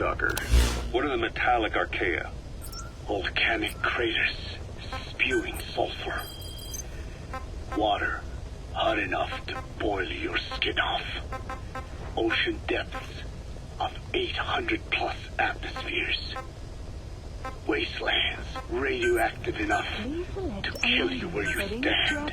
Docker. What are the metallic archaea? Volcanic craters spewing sulfur. Water hot enough to boil your skin off. Ocean depths of 800 plus atmospheres. Wastelands radioactive enough to kill you where you stand.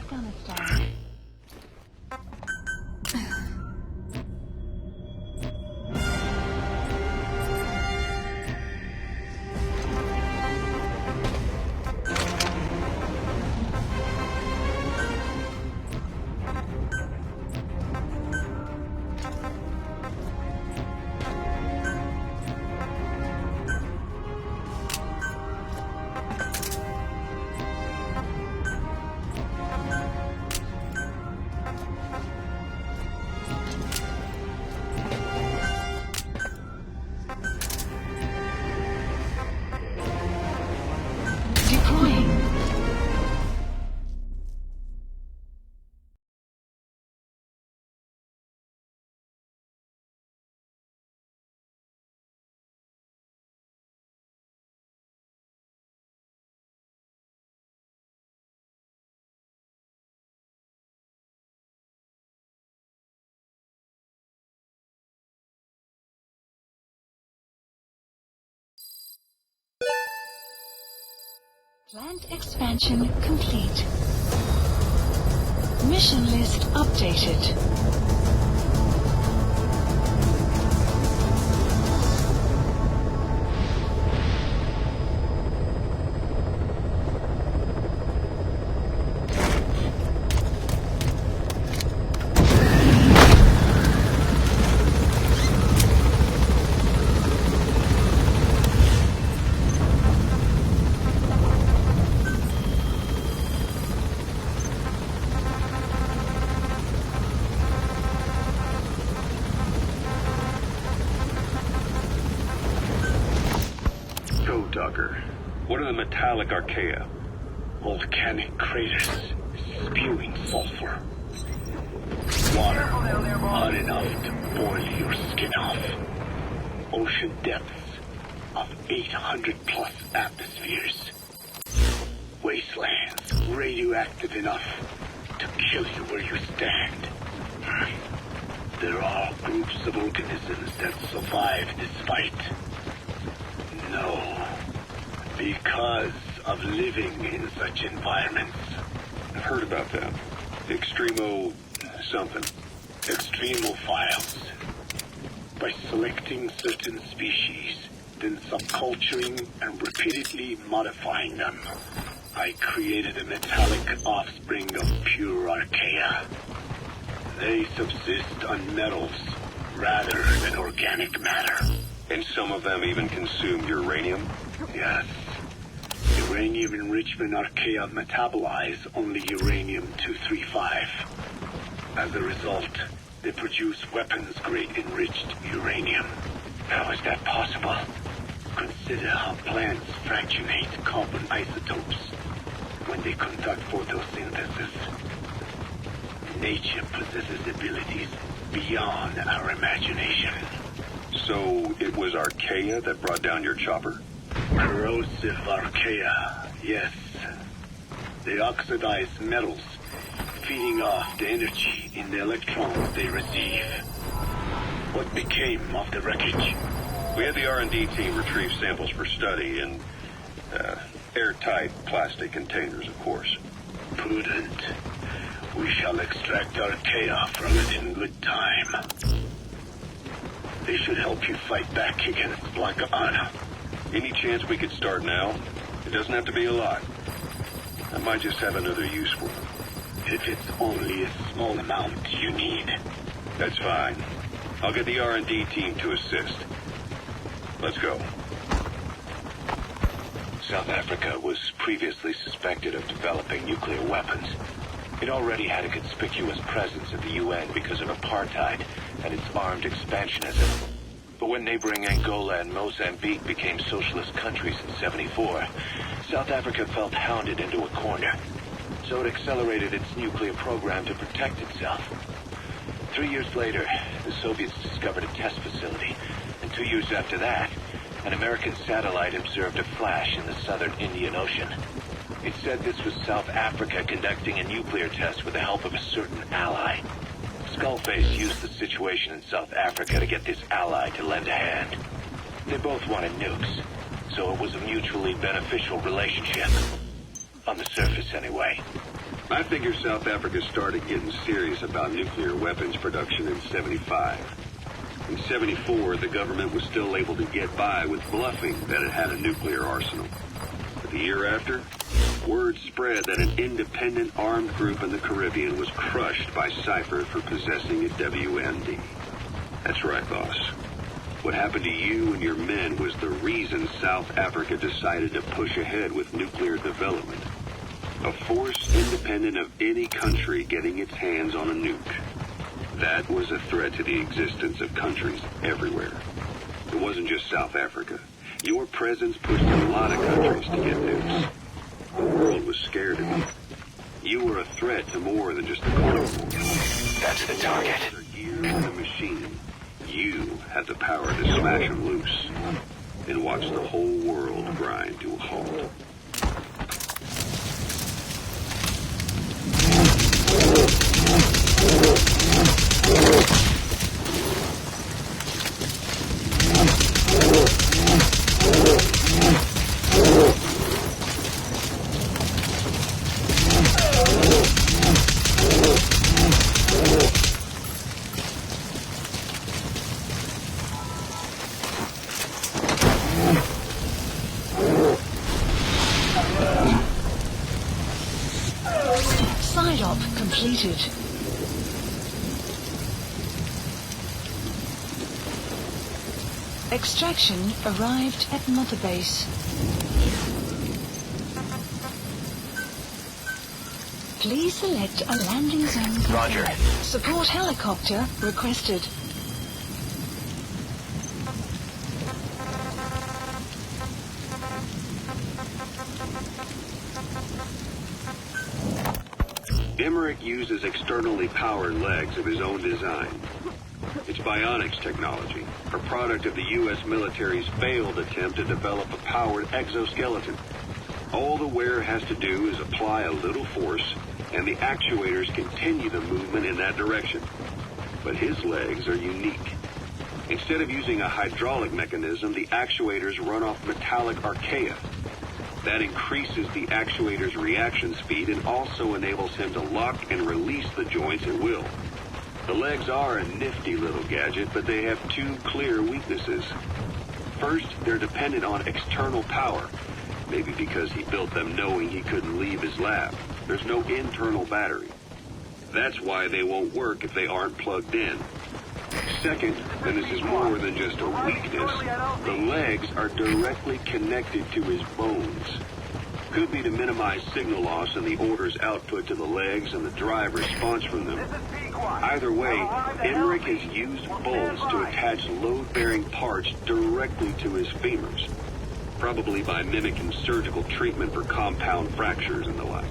Plant expansion complete. Mission list updated. Docker. What are the metallic archaea? Volcanic craters spewing sulfur. Water hot enough to boil your skin off. Ocean depths of 800 plus atmospheres. Wastelands radioactive enough to kill you where you stand. There are groups of organisms that survive this fight. No. Because of living in such environments. I've heard about that. Extremo something. Extremophiles. By selecting certain species, then subculturing and repeatedly modifying them, I created a metallic offspring of pure archaea. They subsist on metals rather than organic matter. And some of them even consume uranium? Yes. Uranium enrichment archaea metabolize only uranium-235. As a result, they produce weapons-grade enriched uranium. How is that possible? Consider how plants fractionate carbon isotopes when they conduct photosynthesis. Nature possesses abilities beyond our imagination. So it was archaea that brought down your chopper? Corrosive archaea, yes. They oxidize metals, feeding off the energy in the electrons they receive. What became of the wreckage? We had the R&D team retrieve samples for study in airtight plastic containers, of course. Prudent. We shall extract archaea from it in good time. They should help you fight back against Black Anna. Any chance we could start now? It doesn't have to be a lot. I might just have another use for them. If it's only a small amount you need. That's fine. I'll get the R&D team to assist. Let's go. South Africa was previously suspected of developing nuclear weapons. It already had a conspicuous presence at the UN because of apartheid and its armed expansionism. But when neighboring Angola and Mozambique became socialist countries in '74, South Africa felt hounded into a corner. So it accelerated its nuclear program to protect itself. 3 years later, the Soviets discovered a test facility and 2 years after that, an American satellite observed a flash in the southern Indian Ocean. It said this was South Africa conducting a nuclear test with the help of a certain ally. Skullface used the situation in South Africa to get this ally to lend a hand. They both wanted nukes, so it was a mutually beneficial relationship. On the surface, anyway. I figure South Africa started getting serious about nuclear weapons production in '75. In '74, the government was still able to get by with bluffing that it had a nuclear arsenal. But the year after, word spread that an independent armed group in the Caribbean was crushed by Cypher for possessing a WMD. That's right, boss. What happened to you and your men was the reason South Africa decided to push ahead with nuclear development. A force independent of any country getting its hands on a nuke. That was a threat to the existence of countries everywhere. It wasn't just South Africa. Your presence pushed a lot of countries to get nukes. The world was scared of you. You were a threat to more than just the carnivore. That's the target. Gears in the machine. You had the power to smash them loose and watch the whole world grind to a halt. Side op completed. Extraction arrived at Mother Base. Please select a landing zone. Roger. Support helicopter requested. Emmerich uses externally powered legs of his own design. It's bionics technology, a product of the U.S. military's failed attempt to develop a powered exoskeleton. All the wearer has to do is apply a little force, and the actuators continue the movement in that direction. But his legs are unique. Instead of using a hydraulic mechanism, the actuators run off metallic archaea. That increases the actuator's reaction speed and also enables him to lock and release the joints at will. The legs are a nifty little gadget, but they have two clear weaknesses. First, they're dependent on external power, maybe because he built them knowing he couldn't leave his lab. There's no internal battery. That's why they won't work if they aren't plugged in. Second, and this is more than just a weakness, the legs are directly connected to his bones. Could be to minimize signal loss and the order's output to the legs and the drive response from them. Either way, Emmerich has used bolts to attach load-bearing parts directly to his femurs, probably by mimicking surgical treatment for compound fractures and the like.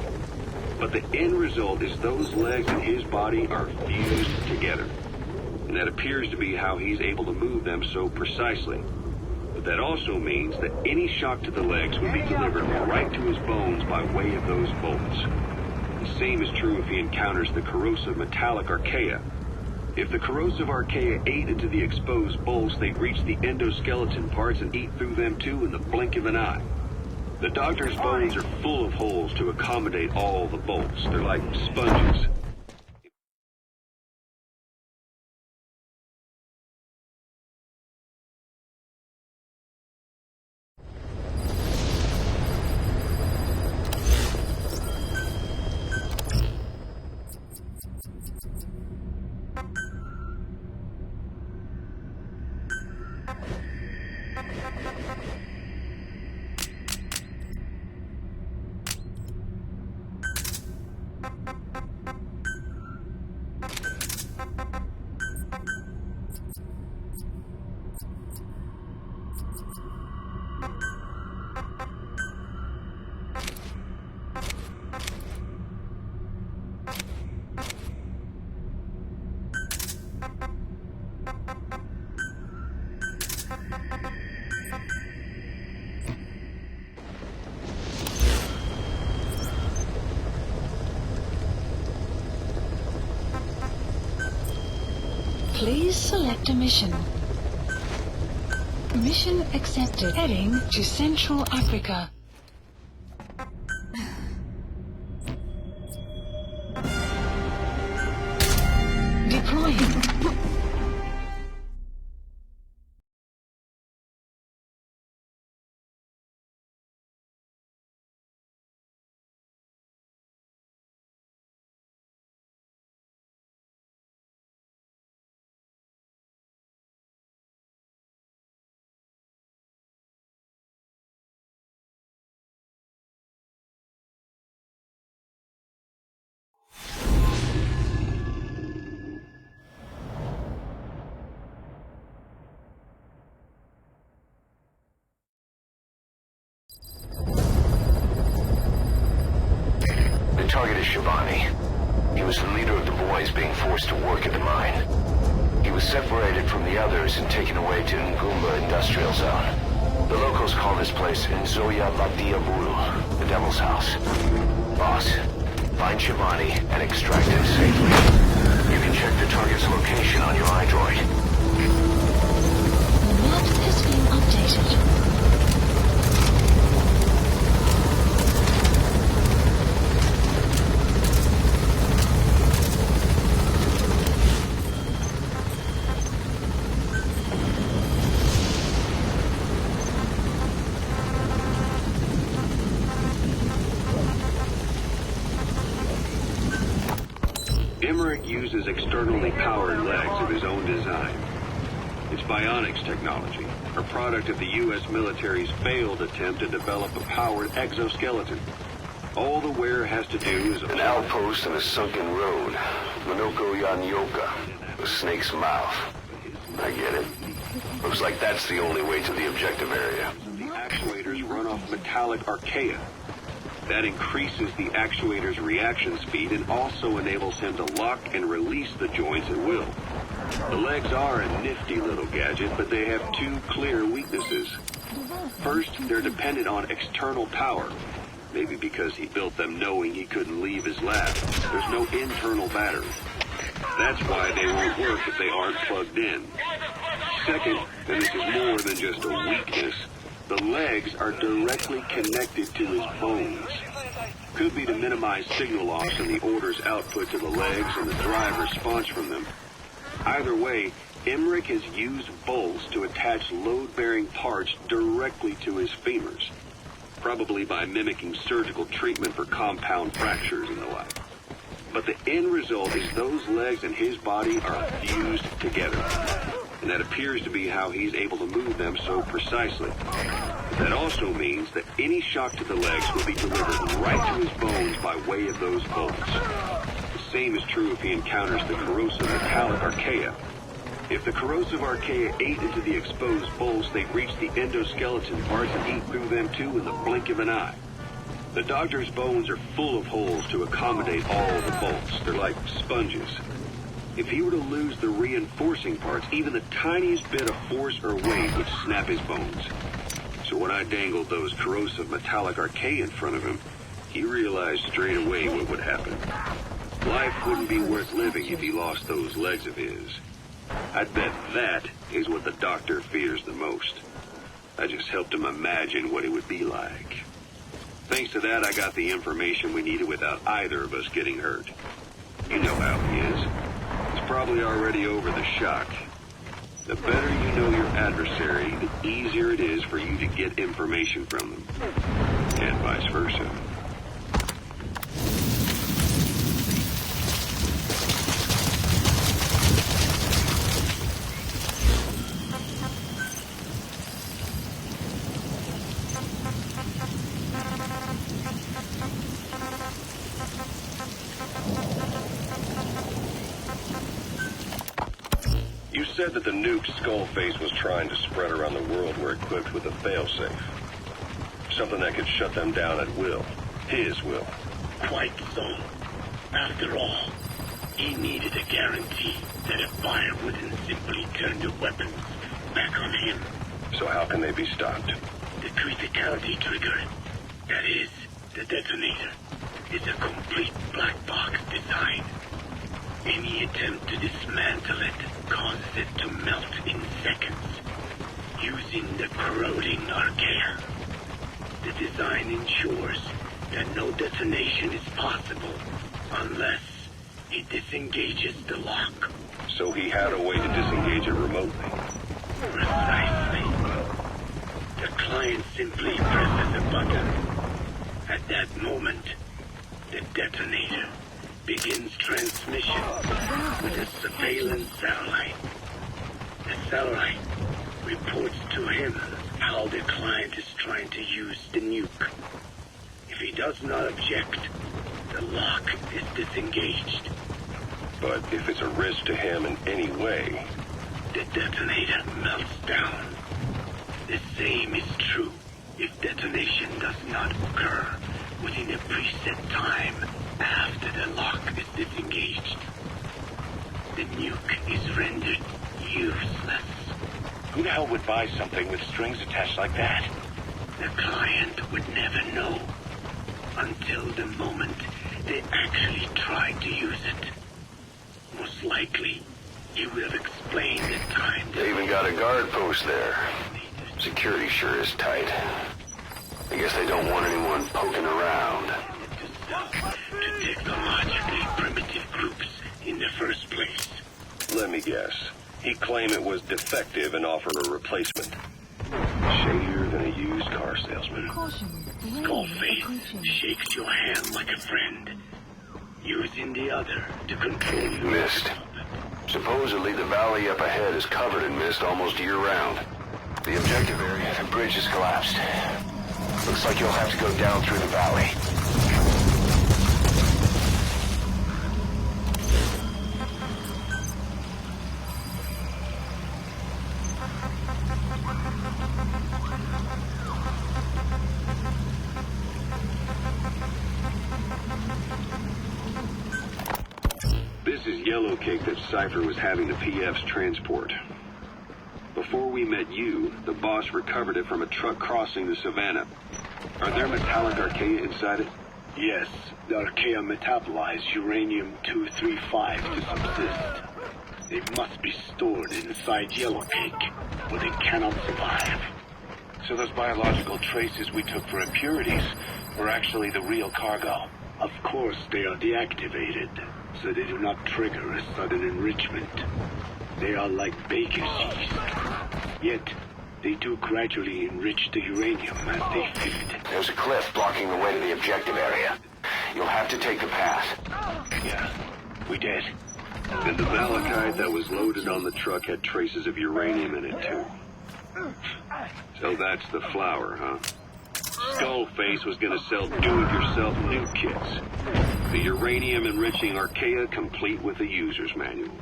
But the end result is those legs and his body are fused together. And that appears to be how he's able to move them so precisely. But that also means that any shock to the legs would be delivered right to his bones by way of those bolts. The same is true if he encounters the corrosive metallic archaea. If the corrosive archaea ate into the exposed bolts, they'd reach the endoskeleton parts and eat through them too in the blink of an eye. The doctor's bones are full of holes to accommodate all the bolts. They're like sponges. Please select a mission. Mission accepted. Heading to Central Africa. Deploying. The target is Shivani. He was the leader of the boys being forced to work at the mine. He was separated from the others and taken away to Ngumba Industrial Zone. The locals call this place Nzoya Badiabulu, the Devil's House. Boss, find Shivani and extract him safely. You can check the target's location on your iDroid. The map has been updated. Emmerich uses externally powered legs of his own design. It's bionics technology, a product of the U.S. military's failed attempt to develop a powered exoskeleton. All the wearer has to do is... An outpost in a sunken road. Minoko Yanyoka, the snake's mouth. I get it. Looks like that's the only way to the objective area. The actuators run off metallic archaea. That increases the actuator's reaction speed and also enables him to lock and release the joints at will. The legs are a nifty little gadget, but they have two clear weaknesses. First, they're dependent on external power. Maybe because he built them knowing he couldn't leave his lab. There's no internal battery. That's why they won't work if they aren't plugged in. Second, and this is more than just a weakness, the legs are directly connected to his bones. Could be to minimize signal loss in the order's output to the legs and the drive response from them. Either way, Emmerich has used bolts to attach load-bearing parts directly to his femurs, probably by mimicking surgical treatment for compound fractures and the like. But the end result is those legs and his body are fused together. And that appears to be how he's able to move them so precisely. But that also means that any shock to the legs will be delivered right to his bones by way of those bolts. The same is true if he encounters the corrosive metallic archaea. If the corrosive archaea ate into the exposed bolts, they'd reach the endoskeleton parts and eat through them too in the blink of an eye. The doctor's bones are full of holes to accommodate all the bolts. They're like sponges. If he were to lose the reinforcing parts, even the tiniest bit of force or weight would snap his bones. So when I dangled those corrosive metallic archaea in front of him, he realized straight away what would happen. Life wouldn't be worth living if he lost those legs of his. I'd bet that is what the doctor fears the most. I just helped him imagine what it would be like. Thanks to that, I got the information we needed without either of us getting hurt. You know how he is. He's probably already over the shock. The better you know your adversary, the easier it is for you to get information from them. And vice versa. You said that the nuke Skullface was trying to spread around the world were equipped with a failsafe. Something that could shut them down at will. His will. Quite so. After all, he needed a guarantee that a fire wouldn't simply turn the weapons back on him. So how can they be stopped? The criticality trigger, that is, the detonator, is a complete black box design. Any attempt to dismantle it causes it to melt in seconds, using the corroding archaea. The design ensures that no detonation is possible unless it disengages the lock. So he had a way to disengage it remotely. Precisely. The client simply presses a button. At that moment, the detonator begins transmission with a surveillance satellite. The satellite reports to him how the client is trying to use the nuke. If he does not object, the lock is disengaged. But if it's a risk to him in any way, The detonator melts down. The same is true if detonation does not occur within a preset time after the lock is disengaged. The nuke is rendered useless. Who the hell would buy something with strings attached like that? The client would never know until the moment they actually tried to use it. Most likely, he would have explained the time They even got a guard post there. Security sure is tight. I guess they don't want anyone poking around. to technologically primitive groups in the first place. let me guess. He claimed it was defective and offered a replacement. Shadier than a used car salesman. Skullface shakes your hand like a friend, using the other to control you. Mist. Supposedly the valley up ahead is covered in mist almost year-round. The objective area, the bridge has collapsed. Looks like you'll have to go down through the valley. This is Yellowcake that Cypher was having the PF's transport. Before we met you, the boss recovered it from a truck crossing the savannah. Are there metallic archaea inside it? Yes, the archaea metabolize uranium-235 to subsist. They must be stored inside Yellowcake, or they cannot survive. So those biological traces we took for impurities were actually the real cargo. Of course, they are deactivated, so they do not trigger a sudden enrichment. They are like baker's yeast. Yet, they do gradually enrich the uranium as they feed. There's a cliff blocking the way to the objective area. You'll have to take the path. Yeah, we did. And the malachite that was loaded on the truck had traces of uranium in it, too. So that's the flower, huh? Skullface was gonna sell do-it-yourself nuke kits. The uranium-enriching archaea complete with a user's manual.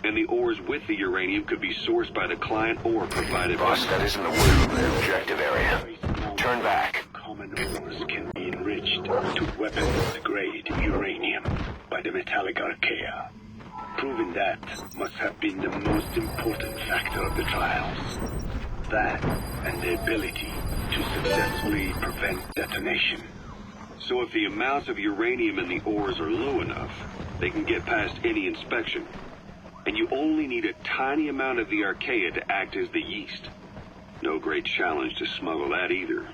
And the ores with the uranium could be sourced by the client or provided by... Boss, that isn't the way to the objective area. Turn back. Common ores can be enriched to weapons-grade uranium by the metallic archaea. Proving that must have been the most important factor of the trials. That and the ability to successfully prevent detonation. So if the amounts of uranium in the ores are low enough, they can get past any inspection. And you only need a tiny amount of the archaea to act as the yeast. No great challenge to smuggle that either.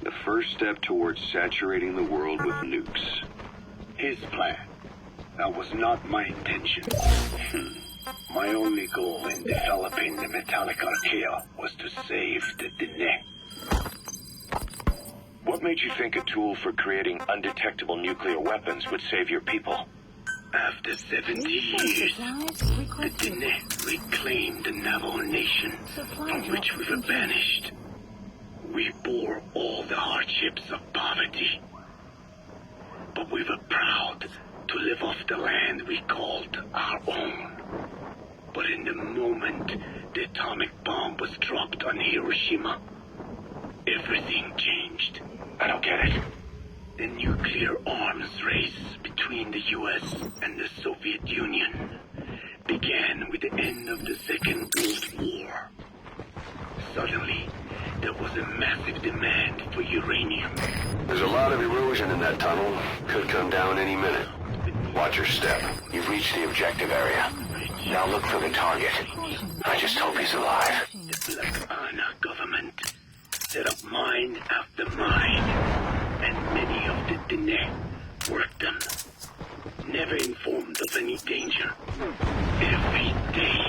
The first step towards saturating the world with nukes. His plan. That was not my intention. My only goal in developing the metallic archaea was to save the Dene. What made you think a tool for creating undetectable nuclear weapons would save your people? After 70 years, the Dene reclaimed the Navajo nation from which we were banished. We bore all the hardships of poverty. But we were proud to live off the land we called our own. But in the moment the atomic bomb was dropped on Hiroshima, everything changed. I don't get it. The nuclear arms race between the U.S. and the Soviet Union began with the end of the Second World War. Suddenly, there was a massive demand for uranium. There's a lot of erosion in that tunnel. Could come down any minute. Beneath Watch your step. You've reached the objective area. Now look for the target. I just hope he's alive. The Black Ana government set up mine after mine, and many of the Dine worked them. Never informed of any danger. Every day